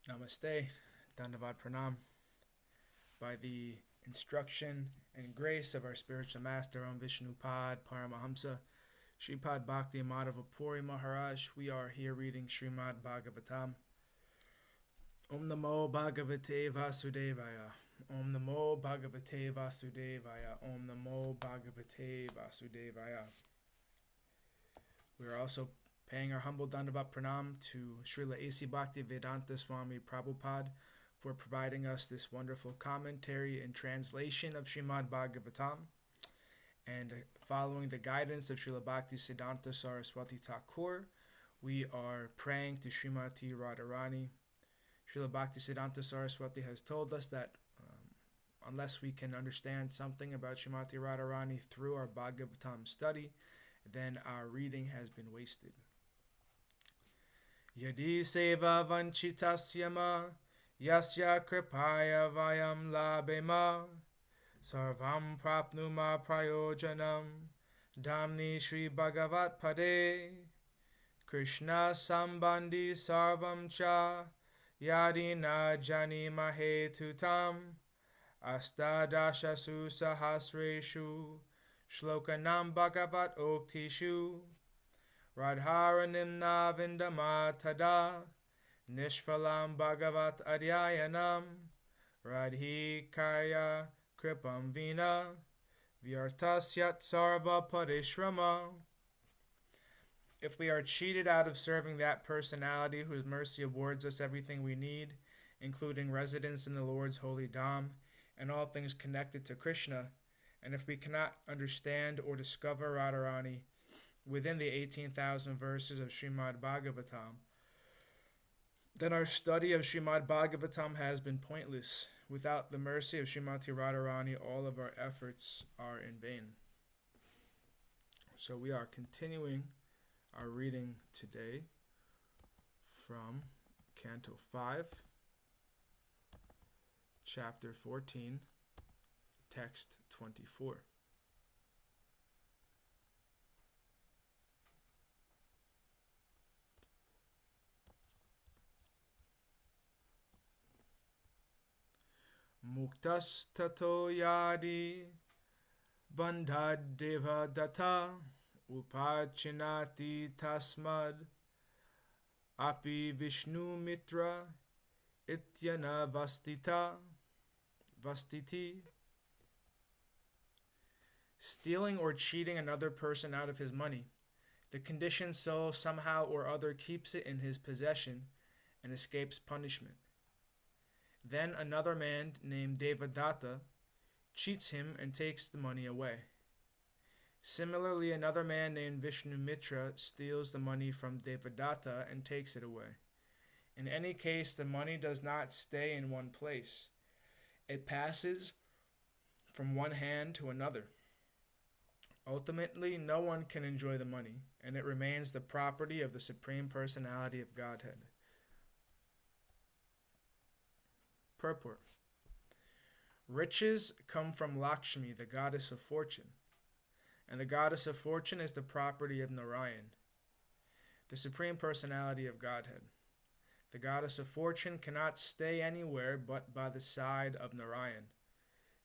Namaste, Dandavad Pranam. By the instruction and grace of our spiritual master, Om Vishnupad Paramahamsa, Shripad Bhakti Madhavapuri Maharaj, we are here reading Srimad Bhagavatam. Om Namo Bhagavate Vasudevaya. Om Namo Bhagavate Vasudevaya. Om Namo Bhagavate Vasudevaya. We are also paying our humble Dandavat Pranam to Srila A.C. Bhakti Vedanta Swami Prabhupada for providing us this wonderful commentary and translation of Srimad Bhagavatam. And following the guidance of Srila Bhakti Siddhanta Saraswati Thakur, we are praying to Śrīmatī Rādhārāṇī. Srila Bhakti Siddhanta Saraswati has told us that unless we can understand something about Śrīmatī Rādhārāṇī through our Bhagavatam study, then our reading has been wasted. Yadi sevā-vañcitāḥ syāma, yasyāḥ kṛpayā vayaṃ labhema, sarvaṃ prāpnumaḥ prayojanaṃ, dhāmni śrī-bhagavat pade, Kṛṣṇa-sambandhi sarvaṃ cha, Yadi na jānīmahe tutam, Aṣṭādaśasu sahasreṣu, ślokānāṃ bhāgavat-oktiṣu, Rādhārānīṃ na vindāmaḥ nishphalam bhagavat adhyayanam, radhikaya kripam vina, vyartasyat sarva-pariśramaḥ. If we are cheated out of serving that personality whose mercy awards us everything we need, including residence in the Lord's holy Dham and all things connected to Krishna, and if we cannot understand or discover Rādhārānīṃ within the 18,000 verses of Srimad Bhagavatam, then our study of Srimad Bhagavatam has been pointless. Without the mercy of Śrīmatī Rādhārāṇī, all of our efforts are in vain. So we are continuing our reading today from Canto 5, Chapter 14, Text 24. Muktas tato yadi bandhadeva datta upachinati tasmad api vishnu mitra ityana vastiti. Stealing or cheating another person out of his money, the conditioned soul somehow or other keeps it in his possession and escapes punishment. Then another man named Devadatta cheats him and takes the money away. Similarly, another man named Vishnu-mitra steals the money from Devadatta and takes it away. In any case, the money does not stay in one place. It passes from one hand to another. Ultimately, no one can enjoy the money, and it remains the property of the Supreme Personality of Godhead. Purport. Riches come from Lakshmi, the goddess of fortune, and the goddess of fortune is the property of Narayan, the Supreme Personality of Godhead. The goddess of fortune cannot stay anywhere but by the side of Narayan.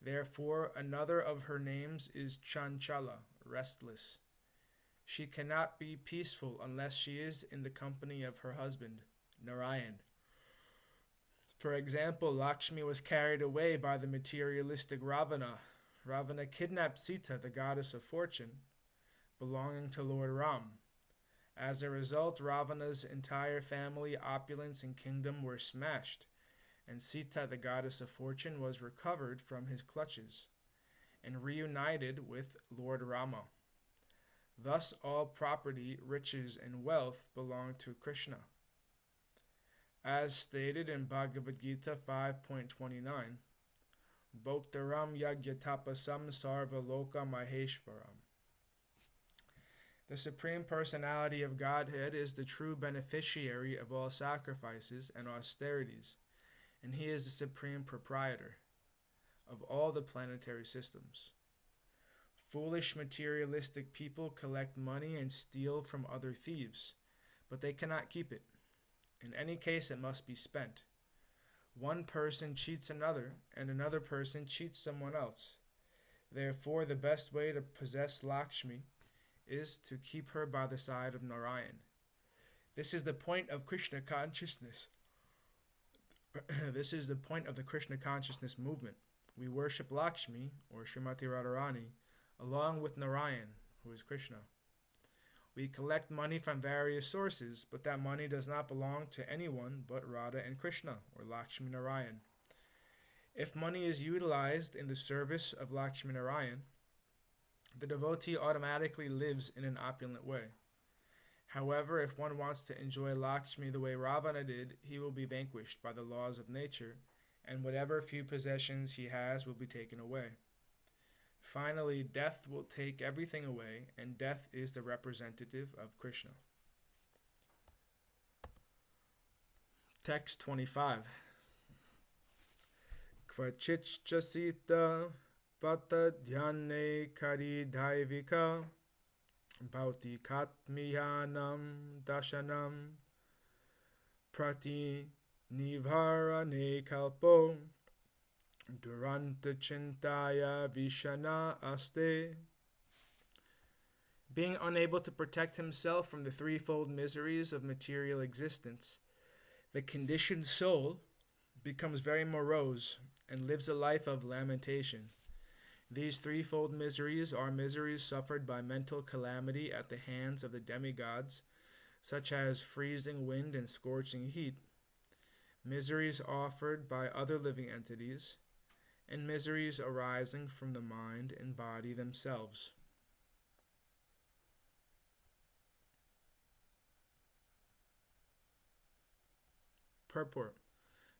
Therefore, another of her names is Chanchala, restless. She cannot be peaceful unless she is in the company of her husband, Narayan. For example, Lakshmi was carried away by the materialistic Ravana. Ravana kidnapped Sita, the goddess of fortune, belonging to Lord Ram. As a result, Ravana's entire family, opulence, and kingdom were smashed, and Sita, the goddess of fortune, was recovered from his clutches and reunited with Lord Rama. Thus, all property, riches, and wealth belong to Krishna. As stated in Bhagavad Gita 5.29, Bhoktaram yagyatapasam sarva maheshvaram. The Supreme Personality of Godhead is the true beneficiary of all sacrifices and austerities, and he is the supreme proprietor of all the planetary systems. Foolish materialistic people collect money and steal from other thieves, but they cannot keep it. In any case, it must be spent. One person cheats another, and another person cheats someone else. Therefore, the best way to possess Lakshmi is to keep her by the side of Narayan. This is the point of Krishna consciousness. This is the point of the Krishna consciousness movement. We worship Lakshmi, or Śrīmatī Rādhārāṇī, along with Narayan, who is Krishna. We collect money from various sources, but that money does not belong to anyone but Radha and Krishna, or Lakshmi Narayan. If money is utilized in the service of Lakshmi Narayan, the devotee automatically lives in an opulent way. However, if one wants to enjoy Lakshmi the way Ravana did, he will be vanquished by the laws of nature, and whatever few possessions he has will be taken away. Finally, death will take everything away, and death is the representative of Krishna. Text 25. Kvachichasita vata dhyane karidhaivika bhautikatmiyanam dashanam prati nivarane kalpo duranta chintaya vishana aste. Being unable to protect himself from the threefold miseries of material existence, the conditioned soul becomes very morose and lives a life of lamentation. These threefold miseries are miseries suffered by mental calamity at the hands of the demigods, such as freezing wind and scorching heat, miseries offered by other living entities, and miseries arising from the mind and body themselves. Purport.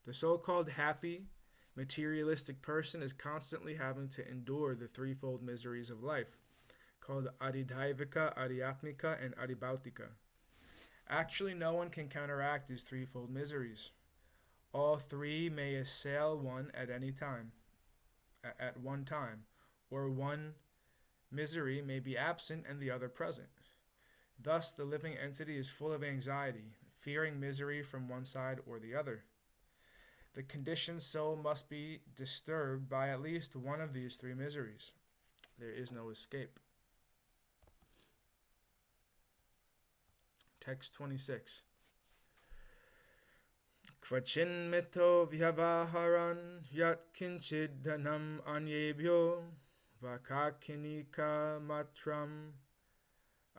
The so-called happy, materialistic person is constantly having to endure the threefold miseries of life, called adidhaivika, adhyatmika, and adibhautika. Actually, no one can counteract these threefold miseries. All three may assail one at any time, at one time, or one misery may be absent and the other present. Thus, the living entity is full of anxiety, fearing misery from one side or the other. The conditioned soul must be disturbed by at least one of these three miseries. There is no escape. Text 26. Kvachin mito vyavaharan yat kinchid dhanam anyebhyo vakakinika matram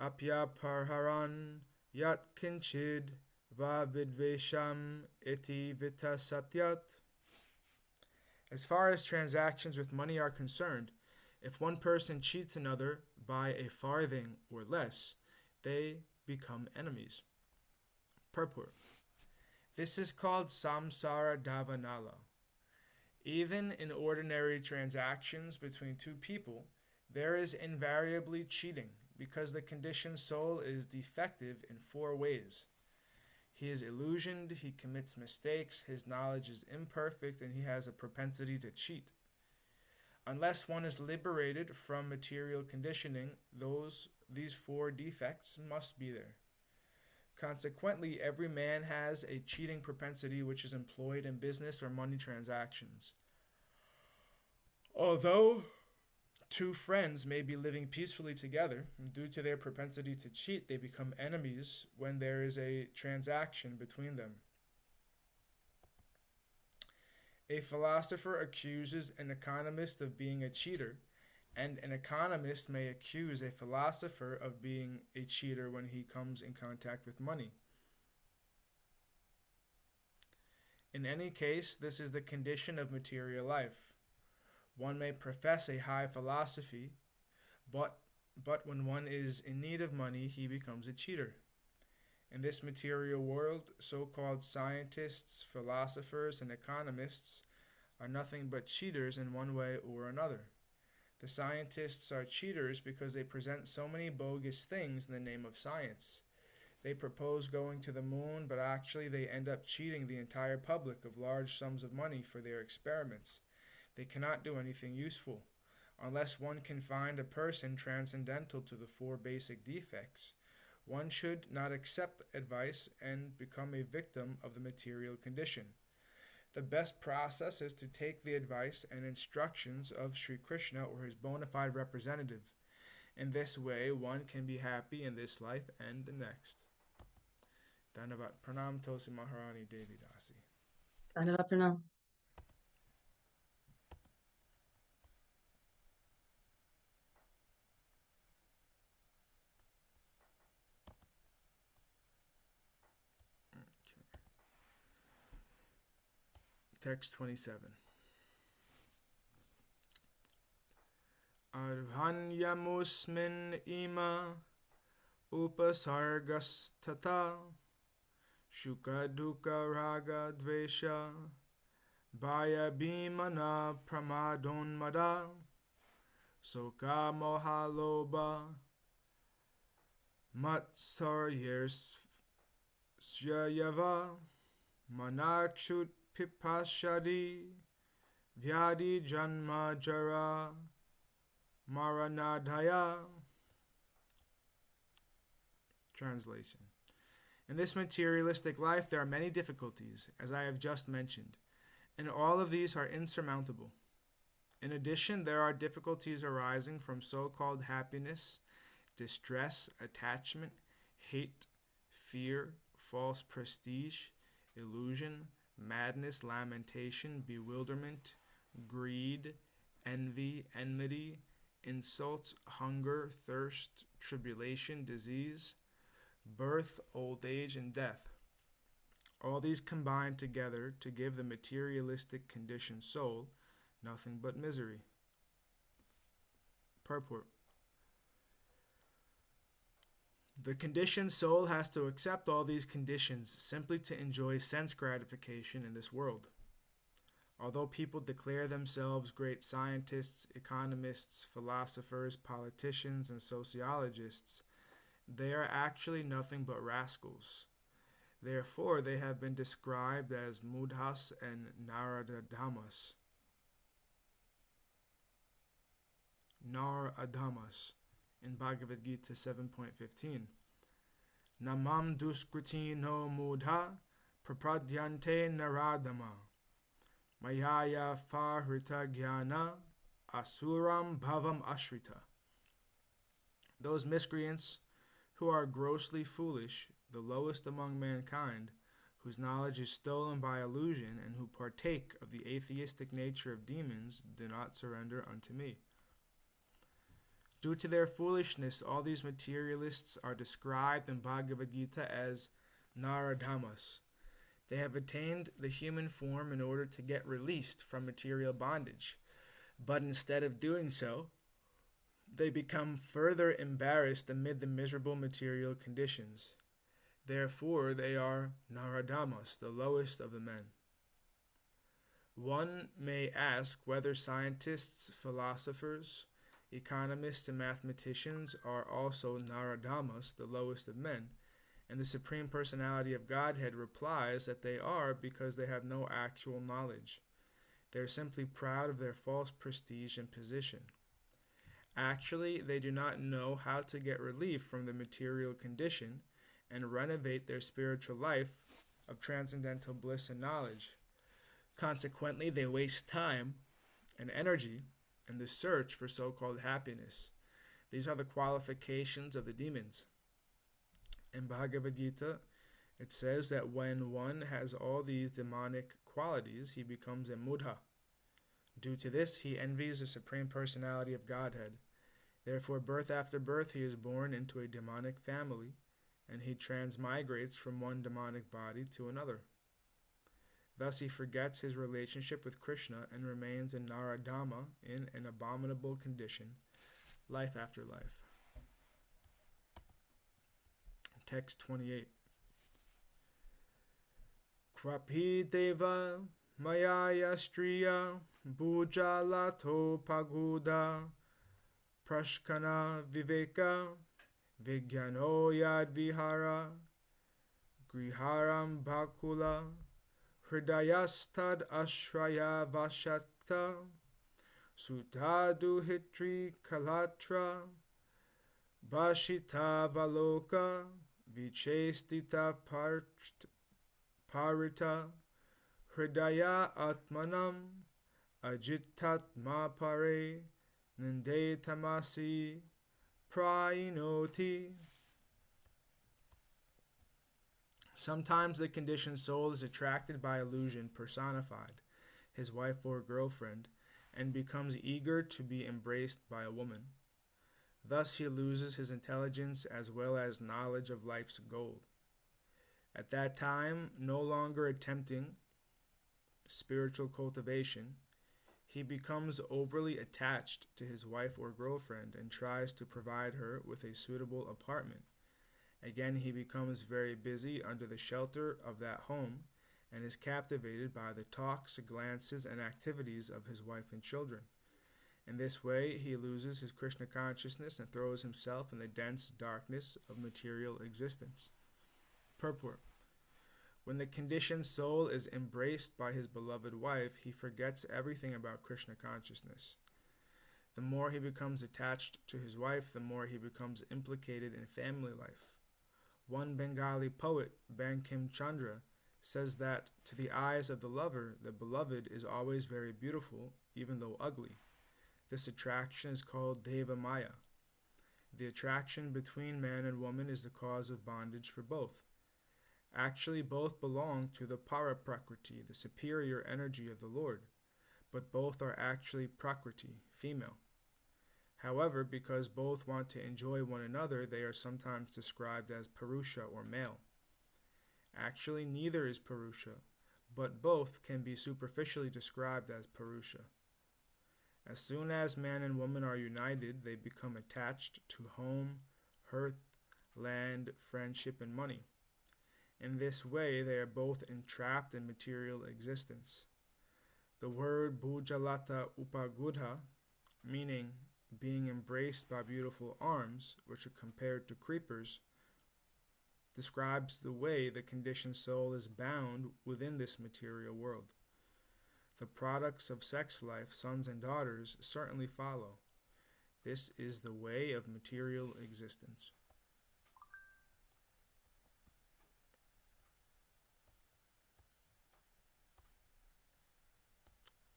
apyaparharan yat kinchid va vidvesham iti vitasatyat. As far as transactions with money are concerned, if one person cheats another by a farthing or less, they become enemies. Purport. This is called samsara davanala. Even in ordinary transactions between two people, there is invariably cheating, because the conditioned soul is defective in four ways. He is illusioned, he commits mistakes, his knowledge is imperfect, and he has a propensity to cheat. Unless one is liberated from material conditioning, these four defects must be there. Consequently, every man has a cheating propensity which is employed in business or money transactions. Although two friends may be living peacefully together, due to their propensity to cheat, they become enemies when there is a transaction between them. A philosopher accuses an economist of being a cheater, and an economist may accuse a philosopher of being a cheater when he comes in contact with money. In any case, this is the condition of material life. One may profess a high philosophy, but when one is in need of money, he becomes a cheater. In this material world, so-called scientists, philosophers, and economists are nothing but cheaters in one way or another. The scientists are cheaters because they present so many bogus things in the name of science. They propose going to the moon, but actually they end up cheating the entire public of large sums of money for their experiments. They cannot do anything useful. Unless one can find a person transcendental to the four basic defects, one should not accept advice and become a victim of the material condition. The best process is to take the advice and instructions of Sri Krishna or his bona fide representative. In this way, one can be happy in this life and the next. Dhanavat. Pranam Tulsi Maharani Devi Dasi. Dhanavat pranam. Text 27. Arhanyamusmin ima upasargastata shuka dukkha raga dvesha bhaya bhimana pramadonmada soka moha loba matsaryasya manakshut pipashadi Yadi janma jara maranadhaya. Translation. In this materialistic life there are many difficulties, as I have just mentioned, and all of these are insurmountable. In addition, there are difficulties arising from so-called happiness, distress, attachment, hate, fear, false prestige, illusion, madness, lamentation, bewilderment, greed, envy, enmity, insult, hunger, thirst, tribulation, disease, birth, old age, and death. All these combine together to give the materialistic conditioned soul nothing but misery. Purport. The conditioned soul has to accept all these conditions simply to enjoy sense gratification in this world. Although people declare themselves great scientists, economists, philosophers, politicians, and sociologists, they are actually nothing but rascals. Therefore, they have been described as mudhas and naradhamas. Nar-adhamas in Bhagavad Gita 7.15. Namam duskriti no mudha prapadyante naradhama mayaya fahrita jnana asuram bhavam ashrita. Those miscreants who are grossly foolish, the lowest among mankind, whose knowledge is stolen by illusion, and who partake of the atheistic nature of demons, do not surrender unto me. Due to their foolishness, all these materialists are described in Bhagavad Gita as naradhamas. They have attained the human form in order to get released from material bondage, but instead of doing so, they become further embarrassed amid the miserable material conditions. Therefore, they are naradhamas, the lowest of the men. One may ask whether scientists, philosophers, economists, and mathematicians are also naradhamas, the lowest of men, and the Supreme Personality of Godhead replies that they are because they have no actual knowledge. They are simply proud of their false prestige and position. Actually, they do not know how to get relief from the material condition and renovate their spiritual life of transcendental bliss and knowledge. Consequently, they waste time and energy in the search for so-called happiness. These are the qualifications of the demons. In Bhagavad Gita, it says that when one has all these demonic qualities, he becomes a mudha. Due to this, he envies the Supreme Personality of Godhead. Therefore, birth after birth, he is born into a demonic family, and he transmigrates from one demonic body to another. Thus, he forgets his relationship with Krishna and remains in Naradama, in an abominable condition, life after life. Text 28. Kvapi deva mayaya striya bhujalato paguda prashkana viveka vigyano yadvihara griharam bhakula hridayastad ashraya vashakta sutadu hitri kalatra bhashita valoka vichestita parita hridaya atmanam ajitat ma pare ninde tamasi prayinoti. Sometimes the conditioned soul is attracted by illusion personified, his wife or girlfriend, and becomes eager to be embraced by a woman. Thus he loses his intelligence as well as knowledge of life's goal. At that time, no longer attempting spiritual cultivation, he becomes overly attached to his wife or girlfriend and tries to provide her with a suitable apartment. Again, he becomes very busy under the shelter of that home and is captivated by the talks, glances, and activities of his wife and children. In this way, he loses his Krishna consciousness and throws himself in the dense darkness of material existence. Purport. When the conditioned soul is embraced by his beloved wife, he forgets everything about Krishna consciousness. The more he becomes attached to his wife, the more he becomes implicated in family life. One Bengali poet, Bankim Chandra, says that to the eyes of the lover, the beloved is always very beautiful, even though ugly. This attraction is called Deva Maya. The attraction between man and woman is the cause of bondage for both. Actually, both belong to the para-prakriti, the superior energy of the Lord, but both are actually prakriti, female. However, because both want to enjoy one another, they are sometimes described as Purusha or male. Actually, neither is Purusha, but both can be superficially described as Purusha. As soon as man and woman are united, they become attached to home, hearth, land, friendship, and money. In this way, they are both entrapped in material existence. The word Bhujalata Upagudha, meaning being embraced by beautiful arms, which are compared to creepers, describes the way the conditioned soul is bound within this material world. The products of sex life, sons and daughters, certainly follow. This is the way of material existence.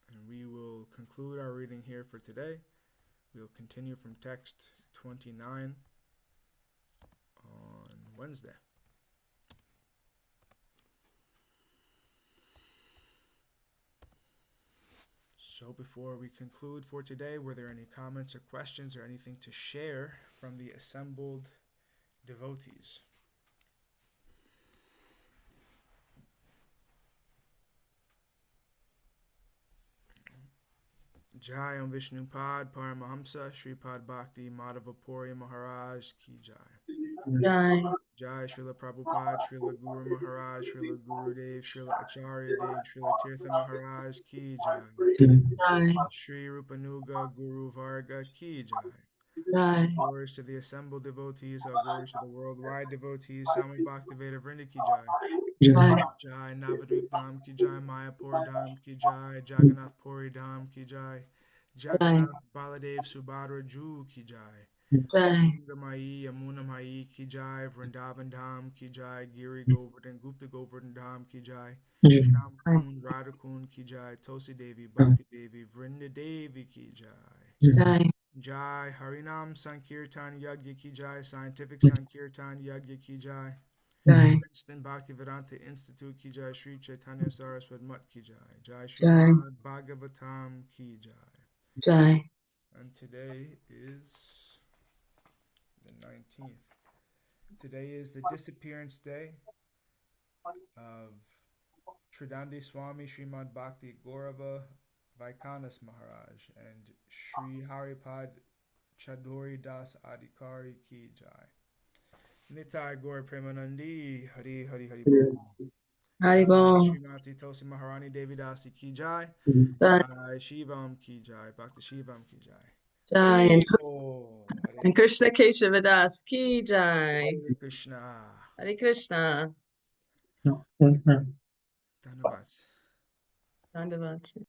And we will conclude our reading here for today. We'll continue from text 29 on Wednesday. So before we conclude for today, were there any comments or questions or anything to share from the assembled devotees? Jai Om Vishnu Pad Paramahamsa Shripad Bhakti Madhavapuri Maharaj Ki Jai. Jai. Jai Srila Prabhupada, Srila Guru Maharaj, Srila Gurudev, Srila Acharya Dev, Srila Tirtha Maharaj Ki Jai. Jai. Shri Rupanuga Guru Varga Ki Jai. Jai. Glories to the assembled devotees, all glories to the worldwide devotees, Swami Bhaktiveda Vrinda Ki Jai. Jai. Jai Navadvip Dham Ki Jai, Mayapur Dham Ki Jai, Jagannath Puri Dham Ki Jai, Jagannath Baladev Subhadra Ju Ki Jai. Jai. Gangamayi, Yamunamayi Ki Jai, Vrindavan Dham Ki Jai, Giri Govardhan, Gupta Govardhan Dham Ki Jai, Sham Kund, Radha Kund Ki Jai, Tulsi Devi, Bhakti Devi, Vrinda Devi Ki Jai. Jai. Jai Harinam Sankirtan Yagya Ki Jai, Scientific Sankirtan Yagya Ki Jai. Jai. Princeton Bhaktivedanta Institute Ki Jai, Sri Chaitanya Saraswat Mat Ki Jai, Jai Srimad Bhagavatam Ki Jai. Jai. And today is the 19th. Today is the disappearance day of Tridandi Swami Srimad Bhakti Gaurava Vaikanas Maharaj and Sri Haripad Chadori Das Adhikari Ki Jai. Nitai Gaur Premanandi Hari Hari Hari Bol. Hari Bol. Śrīmatī Tulsi Maharani Devi Dasi Ki Jai. Jai. Shivam Ki Jai. Bhakti Shivam Ki Jai. Jai. And Krishna Kesava Das Ki Jai. Hare Krishna. Hare Krishna. Dhanyavad. Dhanyavad.